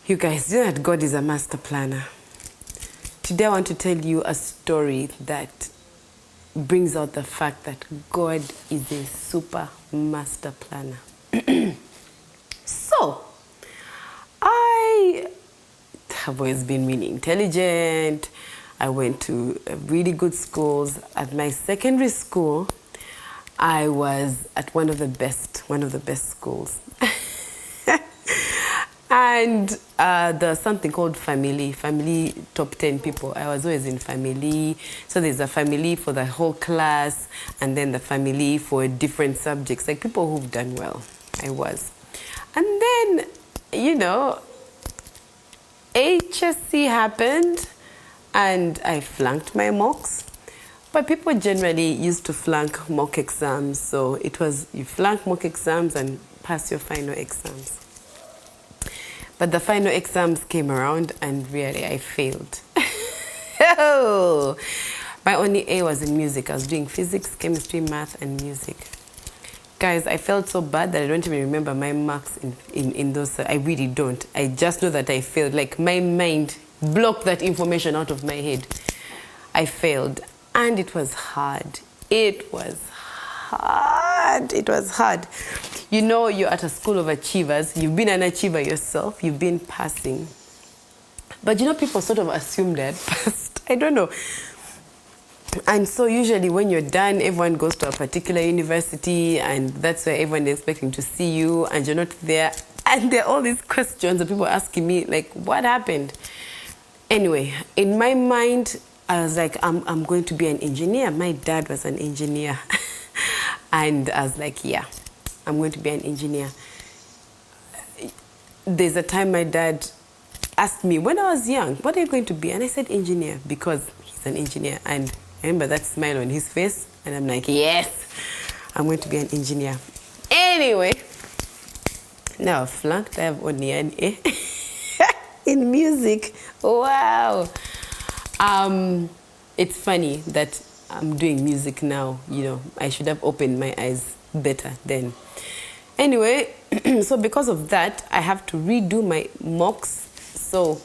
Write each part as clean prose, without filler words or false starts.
You guys, you know that God is a master planner. Today I want to tell you a story that brings out the fact that God is a super master planner. So, I have always been really intelligent. I went to really good schools. At my secondary school, I was at one of the best schools. And there's something called family top 10 people. I was always in family. So there's a family for the whole class, and then the family for different subjects, like people who've done well. I was. And then, HSC happened, and I flunked my mocks. But people generally used to flunk mock exams. So it was, you flunk mock exams and pass your final exams. But the final exams came around and really I failed. My only A was in music. I was doing physics, chemistry, math, and music. Guys, I felt so bad that I don't even remember my marks in those. I really don't. I just know that I failed. Like, my mind blocked that information out of my head. I failed. And it was hard. It was hard. You know, you're at a school of achievers. You've been an achiever yourself. You've been passing. But people sort of assume that passed. I don't know. And so usually when you're done, everyone goes to a particular university, and that's where everyone is expecting to see you, and you're not there. And there are all these questions that people are asking me, like, what happened? Anyway, in my mind, I was like, I'm going to be an engineer. My dad was an engineer. And I was like, yeah, I'm going to be an engineer. There's a time my dad asked me, when I was young, what are you going to be? And I said engineer, because he's an engineer. And I remember that smile on his face. And I'm like, yes, I'm going to be an engineer. Anyway, now I flunked. I have only an A in music. Wow. It's funny that I'm doing music now. I should have opened my eyes better then. Anyway, so because of that, I have to redo my mocks. So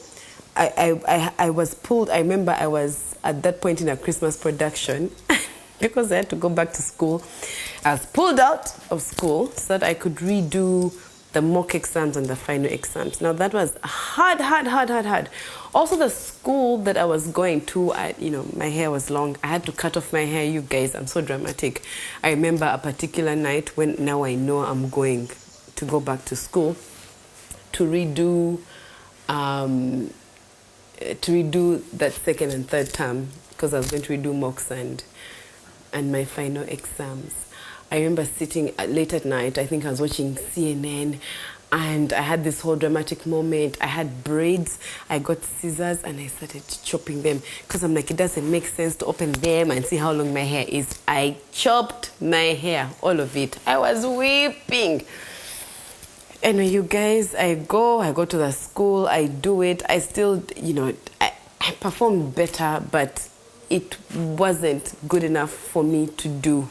I was pulled. I remember I was at that point in a Christmas production because I had to go back to school. I was pulled out of school so that I could redo the mock exams and the final exams. Now that was hard. Also, the school that I was going to, my hair was long. I had to cut off my hair. You guys, I'm so dramatic. I remember a particular night when now I know I'm going to go back to school to redo that second and third term, because I was going to redo mocks and my final exams. I remember sitting late at night, I think I was watching CNN, and I had this whole dramatic moment. I had braids, I got scissors, and I started chopping them. Because I'm like, it doesn't make sense to open them and see how long my hair is. I chopped my hair, all of it. I was weeping. Anyway, you guys, I go to the school, I do it. I still, I performed better, but it wasn't good enough for me to do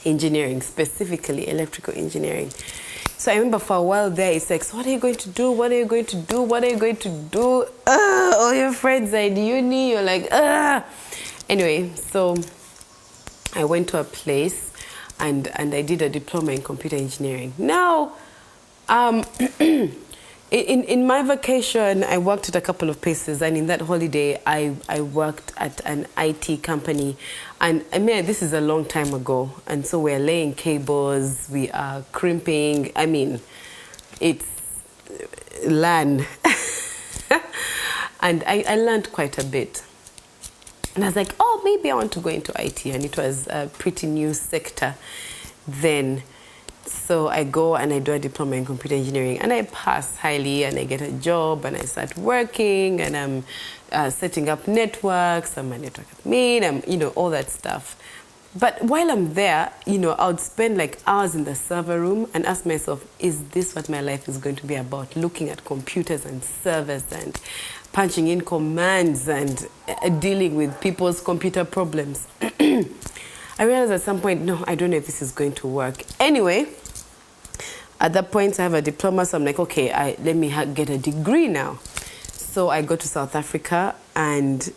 engineering, specifically electrical engineering. So I remember for a while there, it's like, so what are you going to do? What are you going to do? What are you going to do? All your friends are in uni, you're like, Anyway, so I went to a place and I did a diploma in computer engineering. Now, in my vacation, I worked at a couple of places, and in that holiday, I worked at an IT company. And I mean, this is a long time ago. And so we're laying cables, we are crimping. I mean, it's LAN. And I learned quite a bit. And I was like, oh, maybe I want to go into IT. And it was a pretty new sector then. So I go and I do a diploma in computer engineering, and I pass highly, and I get a job, and I start working, and I'm setting up networks. I'm a network admin, I'm, all that stuff. But while I'm there, I would spend like hours in the server room and ask myself, is this what my life is going to be about? Looking at computers and servers and punching in commands and dealing with people's computer problems. I realized at some point, no, I don't know if this is going to work. Anyway, At that point, I have a diploma, so I'm like, okay, let me get a degree now. So I go to South Africa and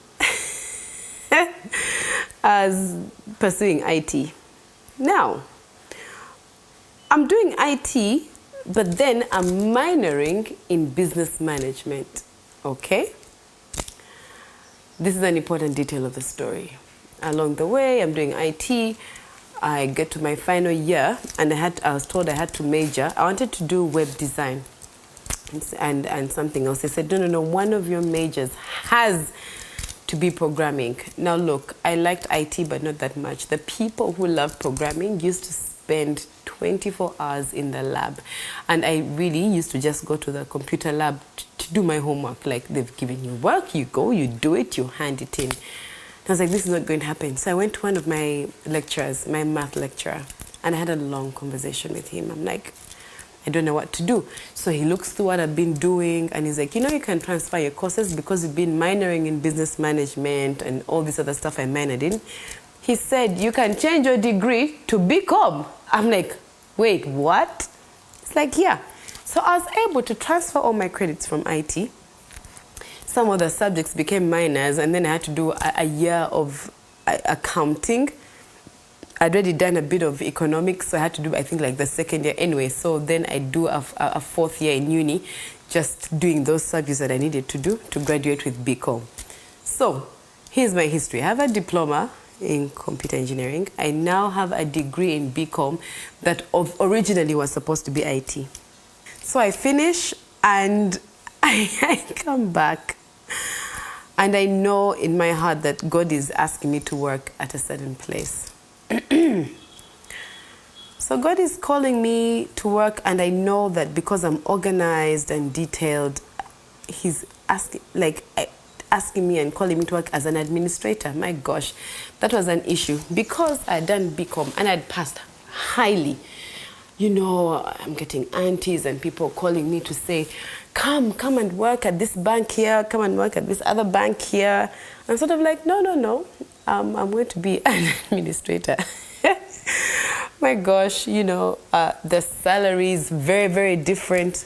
I was pursuing IT. Now, I'm doing IT, but then I'm minoring in business management, okay? This is an important detail of the story. Along the way, I'm doing IT. I get to my final year, and I was told I had to major. I wanted to do web design and something else. They said, no, one of your majors has to be programming. Now look, I liked IT, but not that much. The people who love programming used to spend 24 hours in the lab. And I really used to just go to the computer lab to do my homework. Like, they've given you work, you go, you do it, you hand it in. I was like, this is not going to happen. So I went to one of my lecturers, my math lecturer, and I had a long conversation with him. I'm like, I don't know what to do. So he looks through what I've been doing, and he's like, you can transfer your courses because you've been minoring in business management and all this other stuff I minored in. He said, you can change your degree to BCom. I'm like, wait, what? It's like, yeah. So I was able to transfer all my credits from IT. Some of the subjects became minors, and then I had to do a year of accounting. I'd already done a bit of economics, so I had to do, I think, like the second year anyway. So then I do a fourth year in uni, just doing those subjects that I needed to do to graduate with BCom. So here's my history. I have a diploma in computer engineering. I now have a degree in BCom that originally was supposed to be IT. So I finish, and I come back. And I know in my heart that God is asking me to work at a certain place. So God is calling me to work, and I know that because I'm organized and detailed, He's asking me and calling me to work as an administrator. My gosh, that was an issue because I had done BCom and I'd passed highly. I'm getting aunties and people calling me to say, come and work at this bank here, come and work at this other bank here. I'm sort of like, no, I'm going to be an administrator. My gosh, the salary is very, very different.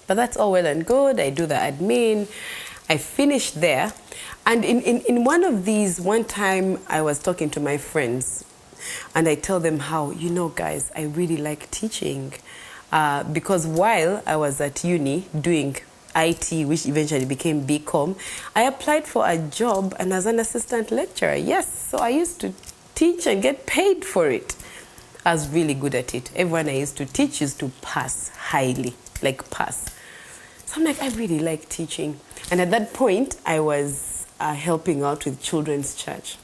But that's all well and good. I do the admin. I finished there. And in one of these, one time I was talking to my friends, and I tell them how, guys, I really like teaching. Because while I was at uni doing IT, which eventually became BCom, I applied for a job and as an assistant lecturer. Yes, so I used to teach and get paid for it. I was really good at it. Everyone I used to teach used to pass highly, like pass. So I'm like, I really like teaching. And at that point, I was helping out with children's church.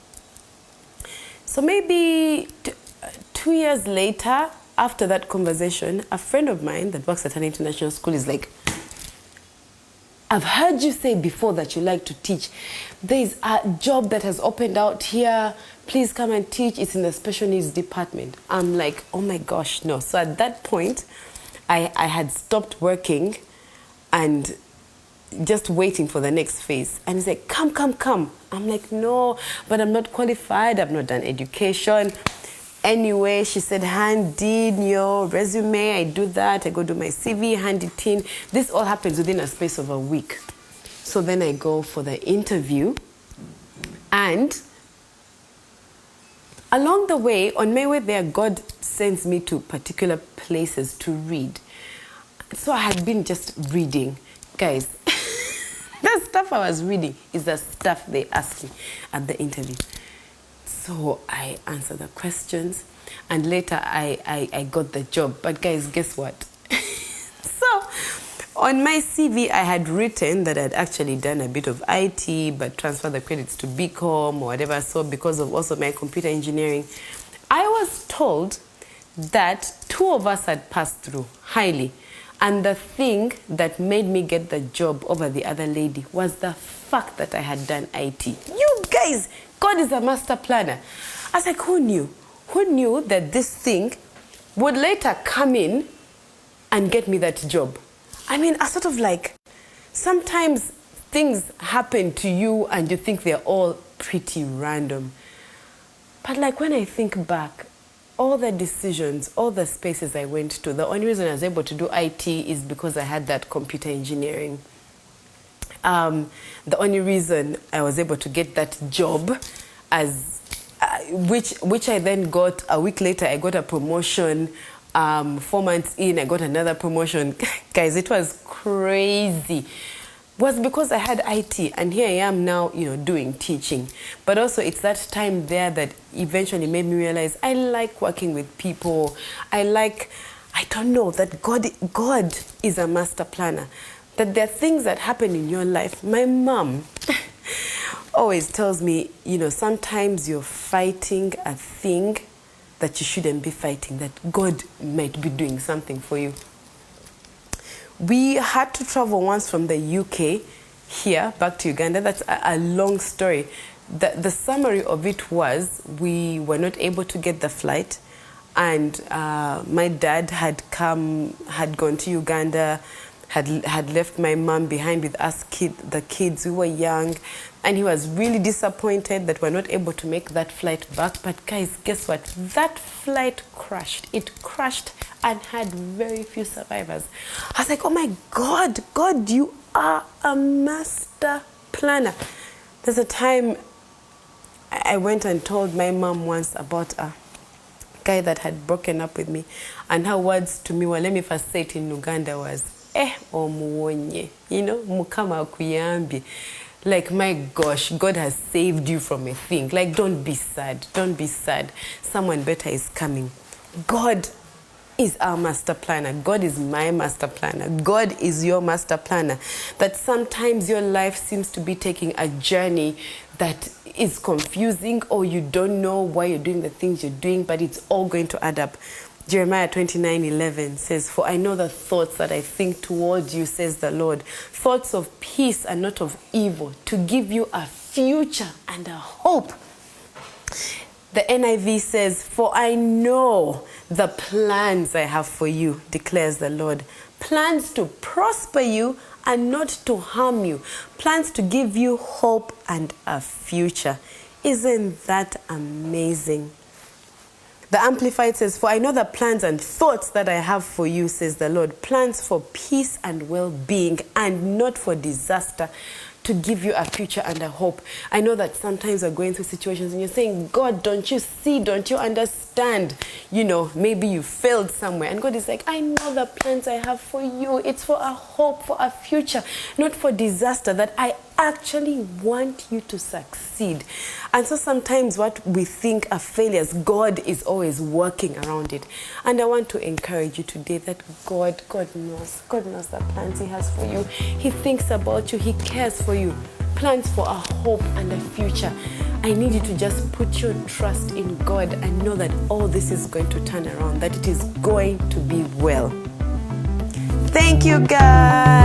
So maybe 2 years later, after that conversation, a friend of mine that works at an international school is like, I've heard you say before that you like to teach. There's a job that has opened out here. Please come and teach. It's in the special needs department. I'm like, oh my gosh, no. So at that point, I had stopped working and just waiting for the next phase. And he's like, come. I'm like, no, but I'm not qualified. I've not done education. Anyway, she said, hand in your resume. I do that. I go do my CV, hand it in. This all happens within a space of a week. So then I go for the interview. And along the way, on my way there, God sends me to particular places to read. So I had been just reading. Guys, the stuff I was reading is the stuff they asked me at the interview. So I answered the questions, and later I got the job. But guys, guess what? So on my CV, I had written that I'd actually done a bit of IT, but transferred the credits to BCom or whatever. So because of also my computer engineering, I was told that 2 of us had passed through highly. And the thing that made me get the job over the other lady was the fact that I had done IT. You guys, God is a master planner. I was like, who knew? Who knew that this thing would later come in and get me that job? I mean, I sort of like, sometimes things happen to you and you think they're all pretty random. But like when I think back, all the decisions, all the spaces I went to, the only reason I was able to do IT is because I had that computer engineering. The only reason I was able to get that job, which I then got a week later, I got a promotion. 4 months in, I got another promotion. Guys, it was crazy. Was because I had IT, and here I am now, doing teaching. But also it's that time there that eventually made me realize I like working with people. I don't know, that God is a master planner. That there are things that happen in your life. My mom always tells me, sometimes you're fighting a thing that you shouldn't be fighting, that God might be doing something for you. We had to travel once from the UK here back to Uganda. That's a long story. The summary of it was we were not able to get the flight, and my dad had gone to Uganda, had left my mom behind with us the kids. We were young, and he was really disappointed that we're not able to make that flight back. But guys, guess what? That flight crashed. It crashed and had very few survivors. I was like, oh my God, God, you are a master planner. There's a time I went and told my mom once about a guy that had broken up with me, and her words to me were, let me first say it in Uganda, was, omuwonye, mukama akuyambi. Like, my gosh, God has saved you from a thing. Like, don't be sad. Don't be sad. Someone better is coming. God is our master planner. God is my master planner. God is your master planner. That sometimes your life seems to be taking a journey that is confusing, or you don't know why you're doing the things you're doing, but it's all going to add up. Jeremiah 29:11 says, for I know the thoughts that I think towards you, says the Lord, thoughts of peace and not of evil, to give you a future and a hope. The NIV says, for I know the plans I have for you, declares the Lord, plans to prosper you and not to harm you, plans to give you hope and a future. Isn't that amazing? The Amplified says, for I know the plans and thoughts that I have for you, says the Lord, plans for peace and well-being and not for disaster, to give you a future and a hope. I know that sometimes we're going through situations and you're saying, God, don't you see? Don't you understand? Maybe you failed somewhere. And God is like, I know the plans I have for you. It's for a hope, for a future, not for disaster, that I actually want you to succeed. And so sometimes what we think are failures, God is always working around it. And I want to encourage you today that God knows the plans He has for you. He thinks about you. He cares for you. Plans for a hope and a future. I need you to just put your trust in God and know that all this is going to turn around, that it is going to be well. Thank you, guys.